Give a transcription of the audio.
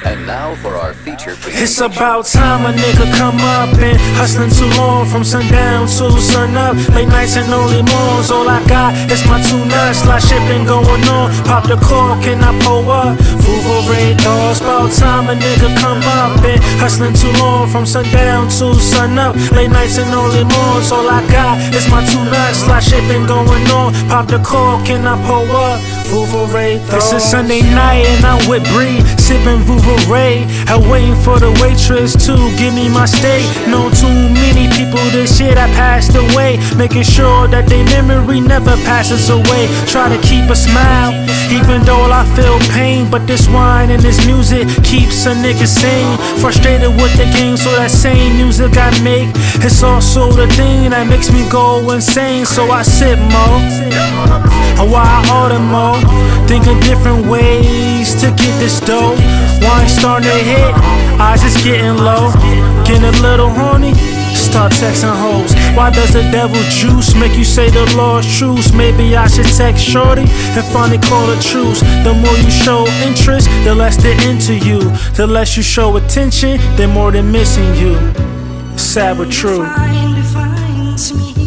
And now for our feature presentation. It's about time a nigga come up. Been hustling too long, from sundown to sun up. Late nights and early mornings, all I got is my 2 nuts. Lot shit been going on, pop the cork and I pull up. Favorite thoughts, about time a nigga come up. Been hustling too long, from sundown to sun up. Late nights and early mornings, all I got is my 2 nuts. Lot shit been going on, pop the cork and I pull up. It's a Sunday night and I'm with Bree, sipping Vouvray. I'm waiting for the waitress to give me my steak. Know too many people this year that passed away, making sure that their memory never passes away. Try to keep a smile, even though I feel pain. But this wine and this music keeps a nigga sane. Frustrated with the game, so that same music I make, it's also the thing that makes me go insane. So I sip more, while I order more, thinking different ways to get this dough. Wine starting to hit, eyes just getting low. Getting a little horny, start texting hoes. Why does the devil juice make you say the Lord's truce? Maybe I should text shorty and finally call a truce. The more you show interest, the less they're into you. The less you show attention, the more they're missing you. Sad but true. Defines me.